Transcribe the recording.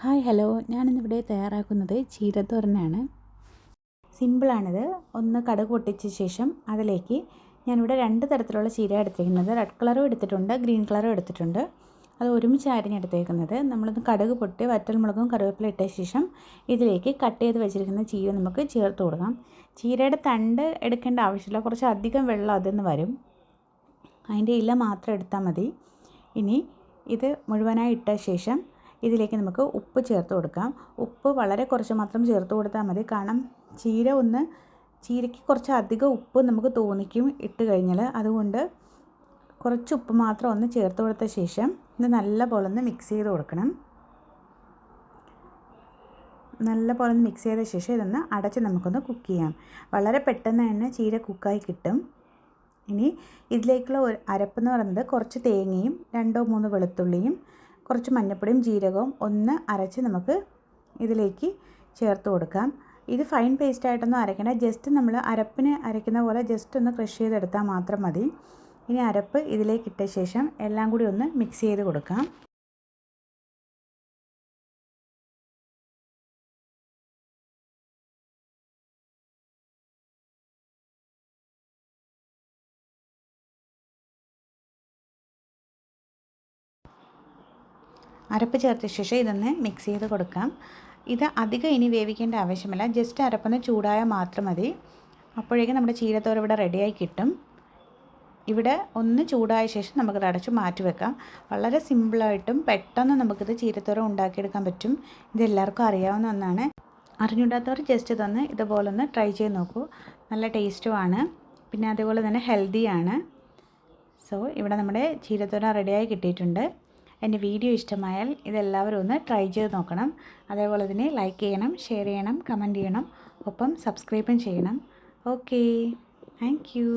Hi hello, ഞാനിന്നിവിടെ തയ്യാറാക്കുന്നത് ചീരത്തോരനാണ്. സിമ്പിളാണിത്. ഒന്ന് കടുക് പൊട്ടിച്ച ശേഷം അതിലേക്ക് ഞാനിവിടെ 2 തരത്തിലുള്ള ചീര എടുത്തിരിക്കുന്നത്. റെഡ് കളറും എടുത്തിട്ടുണ്ട്, ഗ്രീൻ കളറും എടുത്തിട്ടുണ്ട്. അത് ഒരുമിച്ച് അരിഞ്ഞെടുത്തേക്കുന്നത്. നമ്മളൊന്ന് കടുക് പൊട്ടി വറ്റൽമുളകും കറിവേപ്പില ഇട്ട ശേഷം ഇതിലേക്ക് കട്ട് ചെയ്ത് വെച്ചിരിക്കുന്ന ചീര നമുക്ക് ചേർത്ത് കൊടുക്കാം. ചീരയുടെ തണ്ട് എടുക്കേണ്ട ആവശ്യമില്ല, കുറച്ച് അധികം വെള്ളം അതിൽ നിന്ന് വരും. അതിൻ്റെ ഇല മാത്രം എടുത്താൽ മതി. ഇനി ഇത് മുഴുവനായി ഇട്ട ശേഷം ഇതിലേക്ക് നമുക്ക് ഉപ്പ് ചേർത്ത് കൊടുക്കാം. ഉപ്പ് വളരെ കുറച്ച് മാത്രം ചേർത്ത് കൊടുത്താൽ മതി. കാരണം ചീരയ്ക്ക് കുറച്ച് അധികം ഉപ്പ് നമുക്ക് തോന്നിക്കും ഇട്ട് കഴിഞ്ഞാൽ. അതുകൊണ്ട് കുറച്ച് ഉപ്പ് മാത്രം ഒന്ന് ചേർത്ത് കൊടുത്ത ശേഷം ഇത് നല്ലപോലെ ഒന്ന് മിക്സ് ചെയ്ത് കൊടുക്കണം. നല്ലപോലെ ഒന്ന് മിക്സ് ചെയ്ത ശേഷം ഇതൊന്ന് അടച്ച് നമുക്കൊന്ന് കുക്ക് ചെയ്യാം. വളരെ പെട്ടെന്ന് തന്നെ ചീര കുക്കായി കിട്ടും. ഇനി ഇതിലേക്കുള്ള അരപ്പെന്ന് പറയുന്നത് കുറച്ച് തേങ്ങയും 2-3 വെളുത്തുള്ളിയും കുറച്ച് മഞ്ഞൾപ്പൊടിയും ജീരകവും ഒന്ന് അരച്ച് നമുക്ക് ഇതിലേക്ക് ചേർത്ത് കൊടുക്കാം. ഇത് ഫൈൻ പേസ്റ്റായിട്ടൊന്നും അരയ്ക്കേണ്ട, ജസ്റ്റ് നമ്മൾ അരപ്പിന് അരയ്ക്കുന്ന പോലെ ജസ്റ്റ് ഒന്ന് ക്രഷ് ചെയ്തെടുത്താൽ മാത്രം മതി. ഇനി അരപ്പ് ഇതിലേക്ക് ഇട്ട ശേഷം എല്ലാം കൂടി ഒന്ന് മിക്സ് ചെയ്ത് കൊടുക്കാം. അരപ്പ് ചേർത്ത ശേഷം ഇതൊന്ന് മിക്സ് ചെയ്ത് കൊടുക്കാം. ഇത് അധികം ഇനി വേവിക്കേണ്ട ആവശ്യമില്ല, ജസ്റ്റ് അരപ്പൊന്ന് ചൂടായാൽ മാത്രം മതി. അപ്പോഴേക്കും നമ്മുടെ ചീരത്തോരൻ ഇവിടെ റെഡിയായി കിട്ടും. ഇവിടെ ഒന്ന് ചൂടായ ശേഷം നമുക്കത് അടച്ച് മാറ്റി വെക്കാം. വളരെ സിമ്പിളായിട്ടും പെട്ടെന്ന് നമുക്കിത് ചീരത്തോരൻ ഉണ്ടാക്കിയെടുക്കാൻ പറ്റും. ഇതെല്ലാവർക്കും അറിയാവുന്ന ഒന്നാണ്. അറിഞ്ഞൂടാത്തവർ ജസ്റ്റ് ഇതൊന്ന് ഇതുപോലൊന്ന് ട്രൈ ചെയ്ത് നോക്കൂ. നല്ല ടേസ്റ്റുമാണ്, പിന്നെ അതേപോലെ തന്നെ ഹെൽത്തിയാണ്. സോ ഇവിടെ നമ്മുടെ ചീരത്തോരൻ റെഡിയായി കിട്ടിയിട്ടുണ്ട്. എൻ്റെ വീഡിയോ ഇഷ്ടമായാൽ ഇതെല്ലാവരും ഒന്ന് ട്രൈ ചെയ്ത് നോക്കണം. അതേപോലെ തന്നെ ലൈക്ക് ചെയ്യണം, ഷെയർ ചെയ്യണം, കമൻറ്റ് ചെയ്യണം, ഒപ്പം സബ്സ്ക്രൈബും ചെയ്യണം. Okay, thank you.